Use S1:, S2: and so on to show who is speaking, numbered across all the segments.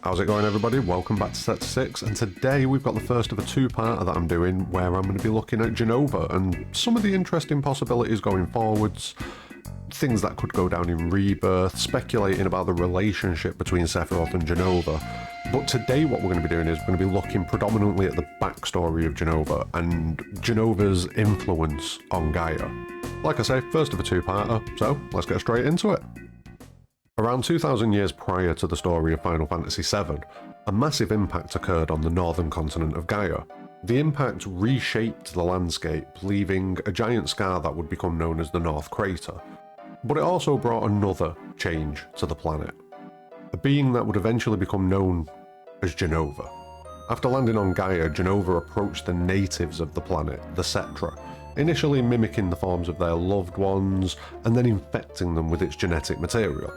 S1: How's it going, everybody? Welcome back to Set 6, and today we've got the first of a two-parter that I'm doing where I'm going to be looking at J.E.N.O.V.A and some of the interesting possibilities going forwards, things that could go down in Rebirth, speculating about the relationship between Sephiroth and Jenova. But today what we're going to be doing is we're going to be looking predominantly at the backstory of J.E.N.O.V.A and Jenova's influence on Gaia. Like I say, first of a two-parter, so let's get straight into it. Around 2,000 years prior to the story of Final Fantasy VII, a massive impact occurred on the northern continent of Gaia. The impact reshaped the landscape, leaving a giant scar that would become known as the North Crater. But it also brought another change to the planet, a being that would eventually become known as Jenova. After landing on Gaia, Jenova approached the natives of the planet, the Cetra, initially mimicking the forms of their loved ones and then infecting them with its genetic material.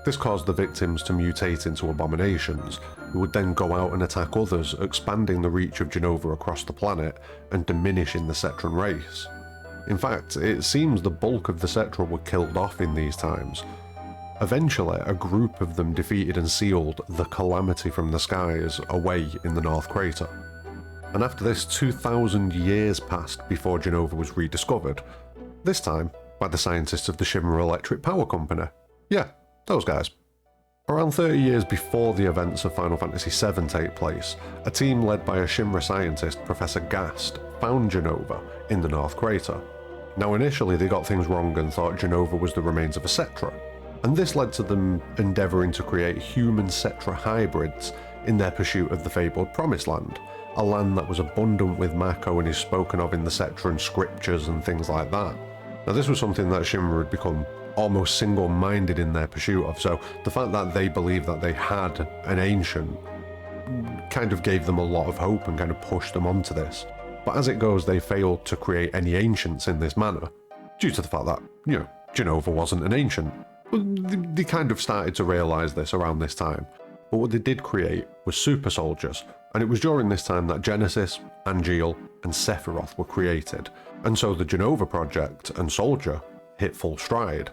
S1: This caused the victims to mutate into abominations, who would then go out and attack others, expanding the reach of J.E.N.O.V.A across the planet and diminishing the Cetran race. In fact, it seems the bulk of the Cetra were killed off in these times. Eventually, a group of them defeated and sealed the Calamity from the Skies away in the North Crater. And after this, 2,000 years passed before J.E.N.O.V.A was rediscovered, this time by the scientists of the Shinra Electric Power Company. Yeah, those guys. Around 30 years before the events of Final Fantasy VII take place, a team led by a Shinra scientist, Professor Gast, found J.E.N.O.V.A in the North Crater. Now initially they got things wrong and thought J.E.N.O.V.A was the remains of a Cetra, and this led to them endeavouring to create human Cetra hybrids in their pursuit of the fabled Promised Land, a land that was abundant with Mako and is spoken of in the Cetran scriptures and things like that. Now this was something that Shinra had become almost single-minded in their pursuit of, so the fact that they believed that they had an ancient kind of gave them a lot of hope and kind of pushed them onto this. But as it goes, they failed to create any ancients in this manner, due to the fact that, J.E.N.O.V.A wasn't an ancient. They kind of started to realise this around this time. But what they did create was super soldiers, and it was during this time that Genesis, Angeal, and Sephiroth were created, and so the J.E.N.O.V.A project and Soldier hit full stride.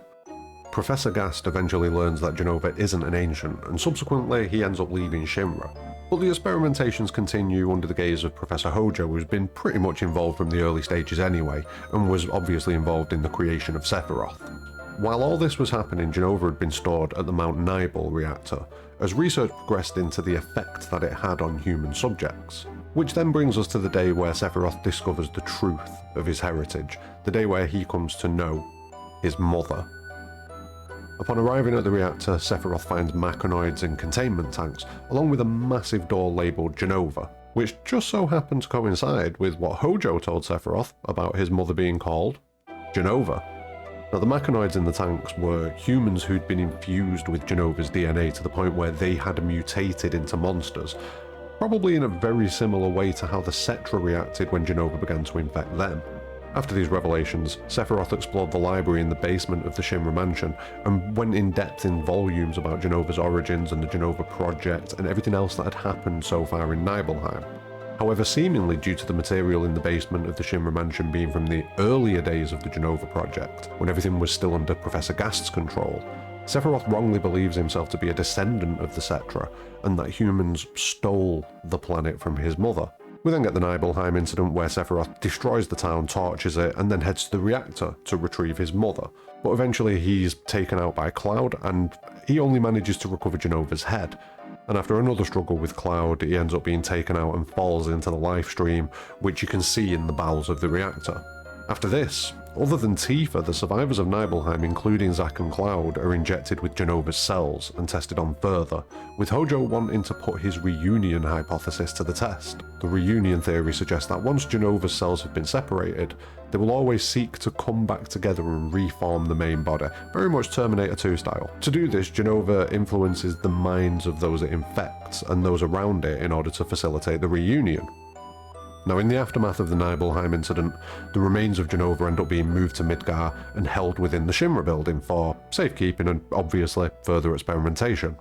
S1: Professor Gast eventually learns that J.E.N.O.V.A isn't an ancient, and subsequently he ends up leaving Shinra. But the experimentations continue under the gaze of Professor Hojo, who's been pretty much involved from the early stages anyway, and was obviously involved in the creation of Sephiroth. While all this was happening, J.E.N.O.V.A had been stored at the Mount Nibel reactor, as research progressed into the effect that it had on human subjects. Which then brings us to the day where Sephiroth discovers the truth of his heritage, the day where he comes to know his mother. Upon arriving at the reactor, Sephiroth finds mechanoids and containment tanks, along with a massive door labelled J.E.N.O.V.A, which just so happened to coincide with what Hojo told Sephiroth about his mother being called Jenova. Now the mechanoids in the tanks were humans who'd been infused with J.E.N.O.V.A's DNA to the point where they had mutated into monsters, probably in a very similar way to how the Cetra reacted when J.E.N.O.V.A began to infect them. After these revelations, Sephiroth explored the library in the basement of the Shinra mansion and went in depth in volumes about Jenova's origins and the J.E.N.O.V.A project and everything else that had happened so far in Nibelheim. However, seemingly due to the material in the basement of the Shinra mansion being from the earlier days of the J.E.N.O.V.A project, when everything was still under Professor Gast's control, Sephiroth wrongly believes himself to be a descendant of the Cetra and that humans stole the planet from his mother. We then get the Nibelheim incident where Sephiroth destroys the town, torches it, and then heads to the reactor to retrieve his mother. But eventually he's taken out by Cloud, and he only manages to recover Jenova's head. And after another struggle with Cloud, he ends up being taken out and falls into the life stream, which you can see in the bowels of the reactor. After this, other than Tifa, the survivors of Nibelheim, including Zack and Cloud, are injected with Jenova's cells and tested on further, with Hojo wanting to put his reunion hypothesis to the test. The reunion theory suggests that once Jenova's cells have been separated, they will always seek to come back together and reform the main body, very much Terminator 2 style. To do this, J.E.N.O.V.A influences the minds of those it infects and those around it in order to facilitate the reunion. Now, in the aftermath of the Nibelheim incident, the remains of J.E.N.O.V.A end up being moved to Midgar and held within the Shinra building for safekeeping and, obviously, further experimentation.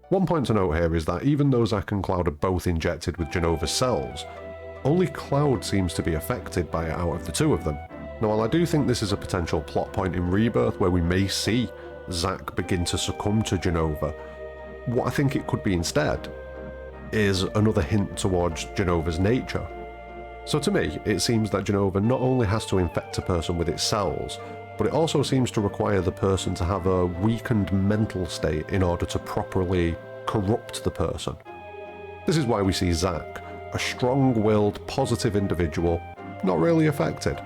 S1: One point to note here is that even though Zack and Cloud are both injected with Jenova's cells, only Cloud seems to be affected by it out of the two of them. Now, while I do think this is a potential plot point in Rebirth where we may see Zack begin to succumb to J.E.N.O.V.A, what I think it could be instead is another hint towards Jenova's nature. So to me, it seems that J.E.N.O.V.A not only has to infect a person with its cells, but it also seems to require the person to have a weakened mental state in order to properly corrupt the person. This is why we see Zack, a strong-willed, positive individual, not really affected.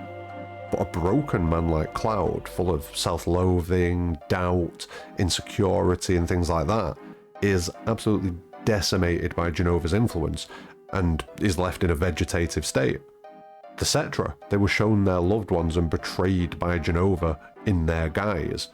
S1: But a broken man like Cloud, full of self-loathing, doubt, insecurity and things like that, is absolutely decimated by J.E.N.O.V.A's influence and is left in a vegetative state. The Cetra, they were shown their loved ones and betrayed by J.E.N.O.V.A in their guise.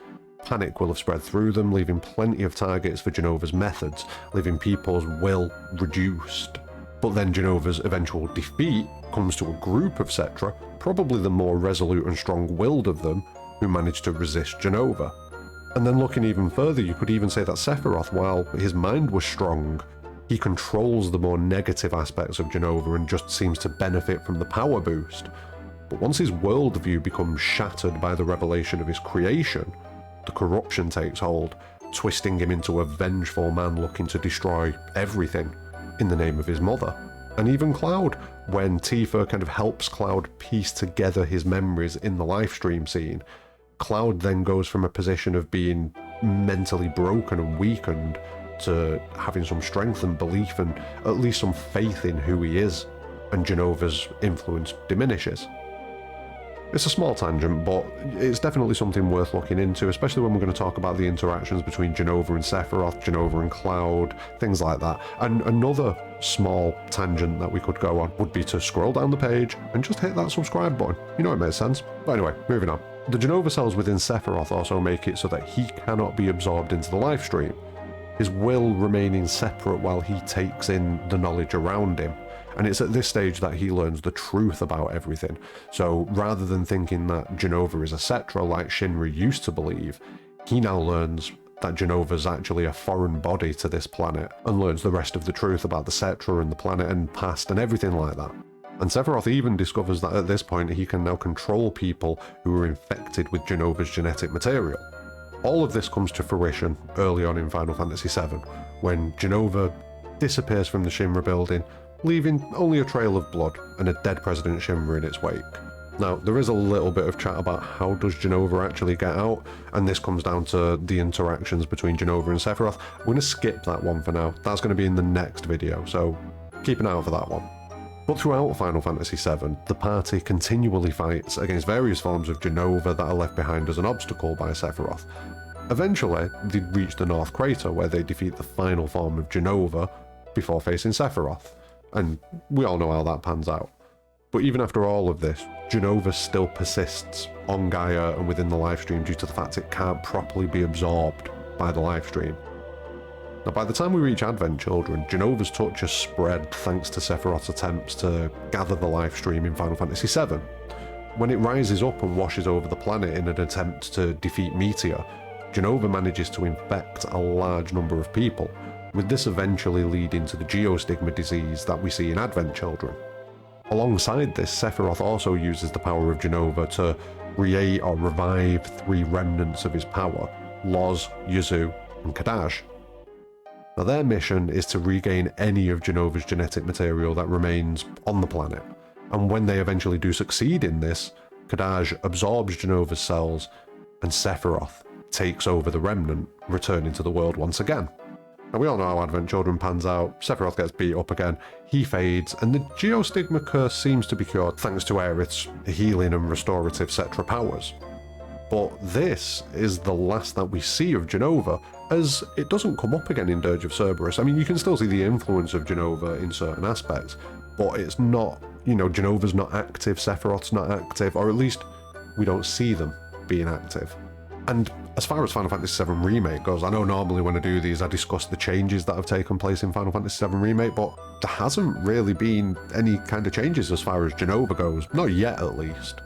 S1: Panic will have spread through them, leaving plenty of targets for J.E.N.O.V.A's methods, leaving people's will reduced. But then J.E.N.O.V.A's eventual defeat comes to a group of Cetra, probably the more resolute and strong-willed of them, who managed to resist J.E.N.O.V.A. And then looking even further, you could even say that Sephiroth, while his mind was strong, he controls the more negative aspects of J.E.N.O.V.A and just seems to benefit from the power boost. But once his worldview becomes shattered by the revelation of his creation, the corruption takes hold, twisting him into a vengeful man looking to destroy everything in the name of his mother. And even Cloud, when Tifa kind of helps Cloud piece together his memories in the livestream scene, Cloud then goes from a position of being mentally broken and weakened to having some strength and belief and at least some faith in who he is, and J.E.N.O.V.A's influence diminishes. It's a small tangent, but it's definitely something worth looking into, especially when we're going to talk about the interactions between J.E.N.O.V.A and Sephiroth, J.E.N.O.V.A and Cloud, things like that. And another small tangent that we could go on would be to scroll down the page and just hit that subscribe button. You know it makes sense. But anyway, moving on. The J.E.N.O.V.A cells within Sephiroth also make it so that he cannot be absorbed into the livestream, his will remaining separate while he takes in the knowledge around him. And it's at this stage that he learns the truth about everything. So rather than thinking that J.E.N.O.V.A is a Cetra like Shinra used to believe, he now learns that J.E.N.O.V.A is actually a foreign body to this planet, and learns the rest of the truth about the Cetra and the planet and past and everything like that. And Sephiroth even discovers that at this point he can now control people who are infected with J.E.N.O.V.A's genetic material. All of this comes to fruition early on in Final Fantasy VII, when J.E.N.O.V.A disappears from the Shinra building, leaving only a trail of blood and a dead President Shinra in its wake. Now, there is a little bit of chat about how does Jenova actually get out, and this comes down to the interactions between Jenova and Sephiroth. We're going to skip that one for now. That's going to be in the next video, so keep an eye out for that one. But throughout Final Fantasy VII, the party continually fights against various forms of Jenova that are left behind as an obstacle by Sephiroth. Eventually, they reach the North Crater, where they defeat the final form of Jenova before facing Sephiroth. And we all know how that pans out. But even after all of this, Jenova still persists on Gaia and within the livestream due to the fact it can't properly be absorbed by the livestream. Now, by the time we reach Advent Children, Jenova's touch has spread thanks to Sephiroth's attempts to gather the livestream in Final Fantasy VII. When it rises up and washes over the planet in an attempt to defeat Meteor, J.E.N.O.V.A manages to infect a large number of people, with this eventually leading to the geostigma disease that we see in Advent Children. Alongside this, Sephiroth also uses the power of J.E.N.O.V.A to create or revive 3 remnants of his power, Loz, Yuzu, and Kadaj. Now, their mission is to regain any of J.E.N.O.V.A's genetic material that remains on the planet, and when they eventually do succeed in this, Kadaj absorbs J.E.N.O.V.A's cells, and Sephiroth takes over the remnant, returning to the world once again. Now, we all know how Advent Children pans out. Sephiroth gets beat up again, he fades, and the Geostigma curse seems to be cured thanks to Aerith's healing and restorative Cetra powers. But this is the last that we see of J.E.N.O.V.A, as it doesn't come up again in Dirge of Cerberus. I mean, you can still see the influence of J.E.N.O.V.A in certain aspects, but it's not, J.E.N.O.V.A's not active, Sephiroth's not active, or at least we don't see them being active. And as far as Final Fantasy VII Remake goes, I know normally when I do these I discuss the changes that have taken place in Final Fantasy VII Remake, but there hasn't really been any kind of changes as far as J.E.N.O.V.A goes, not yet at least.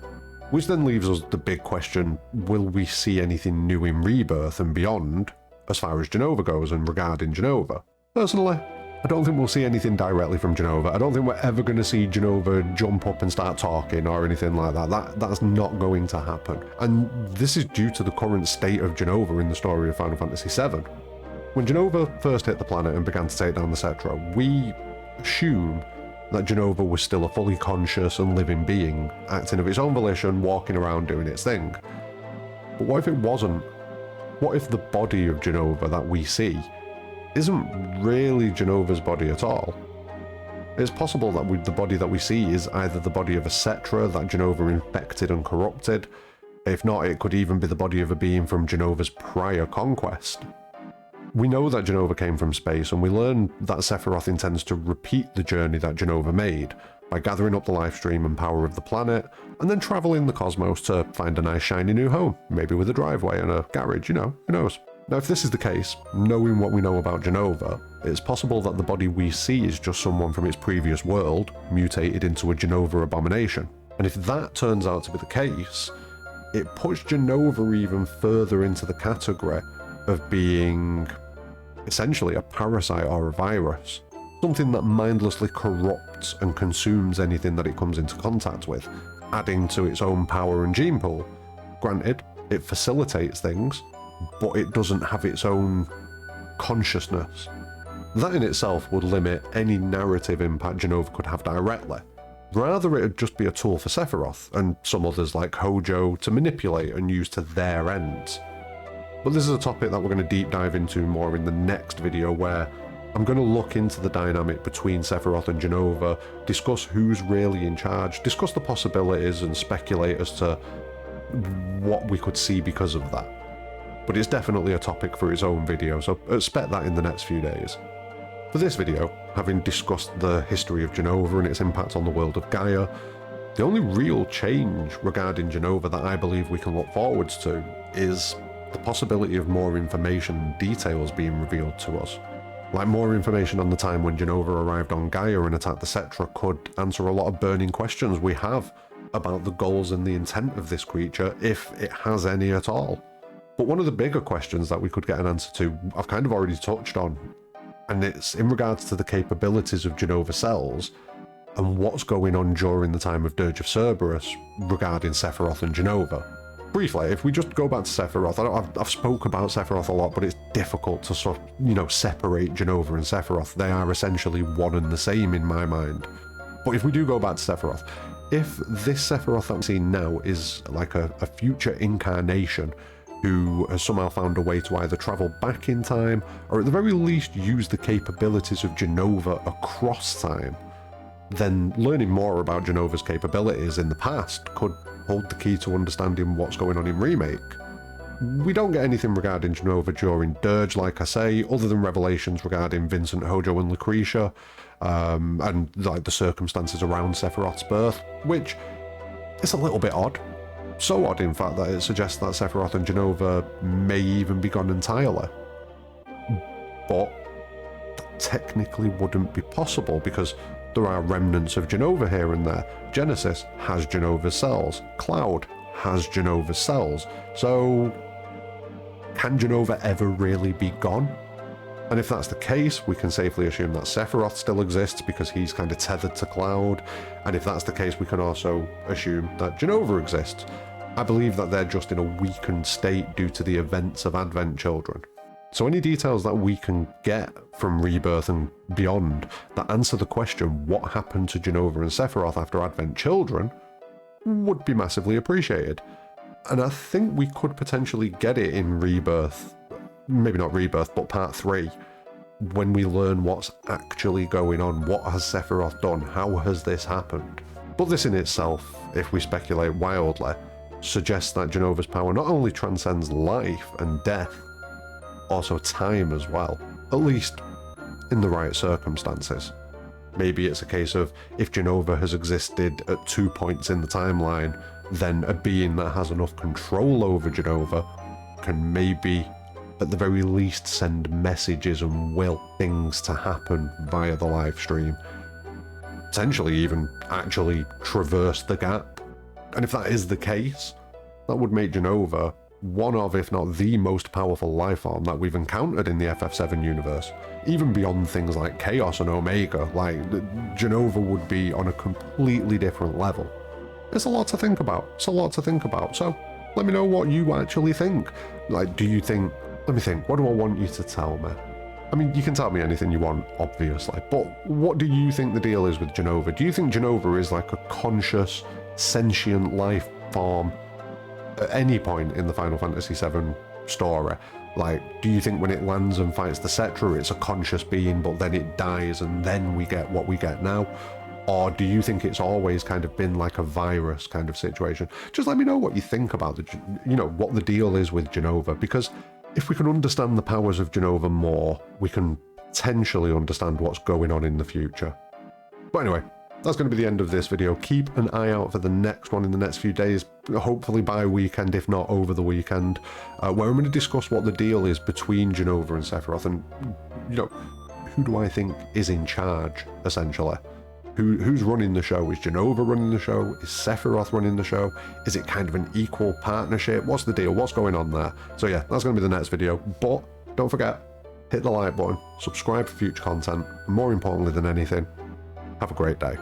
S1: Which then leaves us the big question, will we see anything new in Rebirth and beyond as far as J.E.N.O.V.A goes and regarding Jenova? Personally, I don't think we'll see anything directly from Jenova. I don't think we're ever going to see Jenova jump up and start talking or anything like that. That's not going to happen. And this is due to the current state of Jenova in the story of Final Fantasy VII. When Jenova first hit the planet and began to take down the Cetra, we assume that Jenova was still a fully conscious and living being, acting of its own volition, walking around doing its thing. But what if it wasn't? What if the body of Jenova that we see isn't really Jenova's body at all? It's possible that the body that we see is either the body of a Cetra that Jenova infected and corrupted. If not, it could even be the body of a being from Jenova's prior conquest. We know that J.E.N.O.V.A came from space, and we learn that Sephiroth intends to repeat the journey that Jenova made, by gathering up the life stream and power of the planet, and then travelling the cosmos to find a nice shiny new home, maybe with a driveway and a garage, you know, who knows. Now if this is the case, knowing what we know about J.E.N.O.V.A, it's possible that the body we see is just someone from its previous world, mutated into a J.E.N.O.V.A abomination. And if that turns out to be the case, it puts J.E.N.O.V.A even further into the category of being essentially a parasite or a virus, something that mindlessly corrupts and consumes anything that it comes into contact with, adding to its own power and gene pool. Granted, it facilitates things, but it doesn't have its own consciousness. That in itself would limit any narrative impact J.E.N.O.V.A could have directly. Rather, it'd just be a tool for Sephiroth and some others like Hojo to manipulate and use to their ends. But this is a topic that we're going to deep dive into more in the next video, where I'm going to look into the dynamic between Sephiroth and Jenova, discuss who's really in charge, discuss the possibilities and speculate as to what we could see because of that. But it's definitely a topic for its own video, so expect that in the next few days. For this video, having discussed the history of Jenova and its impact on the world of Gaia, the only real change regarding Jenova that I believe we can look forwards to is the possibility of more information and details being revealed to us. Like more information on the time when Jenova arrived on Gaia and attacked the Cetra could answer a lot of burning questions we have about the goals and the intent of this creature, if it has any at all. But one of the bigger questions that we could get an answer to, I've kind of already touched on, and it's in regards to the capabilities of Jenova cells and what's going on during the time of Dirge of Cerberus regarding Sephiroth and Jenova. Briefly, if we just go back to Sephiroth, I've spoke about Sephiroth a lot, but it's difficult to sort of, separate Jenova and Sephiroth. They are essentially one and the same in my mind. But if we do go back to Sephiroth, if this Sephiroth that I'm seeing now is like a future incarnation who has somehow found a way to either travel back in time, or at the very least use the capabilities of Jenova across time, then learning more about Jenova's capabilities in the past could hold the key to understanding what's going on in Remake. We don't get anything regarding Jenova during Dirge, like I say, other than revelations regarding Vincent, Hojo and Lucretia, and like the circumstances around Sephiroth's birth, which is a little bit odd. So odd, in fact, that it suggests that Sephiroth and Jenova may even be gone entirely. But that technically wouldn't be possible, because there are remnants of Jenova here and there. Genesis has Jenova's cells. Cloud has Jenova's cells. So, can Jenova ever really be gone? And if that's the case, we can safely assume that Sephiroth still exists because he's kind of tethered to Cloud. And if that's the case, we can also assume that Jenova exists. I believe that they're just in a weakened state due to the events of Advent Children. So any details that we can get from Rebirth and beyond that answer the question what happened to Jenova and Sephiroth after Advent Children would be massively appreciated. And I think we could potentially get it in Rebirth, maybe not Rebirth, but Part 3, when we learn what's actually going on. What has Sephiroth done? How has this happened? But this in itself, if we speculate wildly, suggests that Jenova's power not only transcends life and death, also time as well, at least in the right circumstances. Maybe it's a case of if J.E.N.O.V.A has existed at 2 points in the timeline, then a being that has enough control over J.E.N.O.V.A can maybe at the very least send messages and will things to happen via the live stream. Potentially even actually traverse the gap. And if that is the case, that would make J.E.N.O.V.A one of, if not the most powerful life form that we've encountered in the FF7 universe. Even beyond things like Chaos and Omega, like J.E.N.O.V.A would be on a completely different level. It's a lot to think about. So let me know what you actually think. Like, do you think Let me think, what do I want you to tell me? I mean, you can tell me anything you want, obviously, but what do you think the deal is with Jenova? Do you think Jenova is like a conscious, sentient life form at any point in the Final Fantasy VII story? Like, do you think when it lands and fights the Cetra, it's a conscious being, but then it dies and then we get what we get now? Or do you think it's always kind of been like a virus kind of situation? Just let me know what you think about what the deal is with Jenova, because if we can understand the powers of Jenova more, we can potentially understand what's going on in the future. But anyway, that's going to be the end of this video. Keep an eye out for the next one in the next few days, hopefully by weekend, if not over the weekend, where I'm going to discuss what the deal is between Jenova and Sephiroth, and, who do I think is in charge, essentially? Who's running the show? Is Jenova running the show? Is Sephiroth running the show? Is it kind of an equal partnership? What's the deal? What's going on there? So yeah, that's going to be the next video. But don't forget, hit the like button, subscribe for future content, and more importantly than anything, have a great day.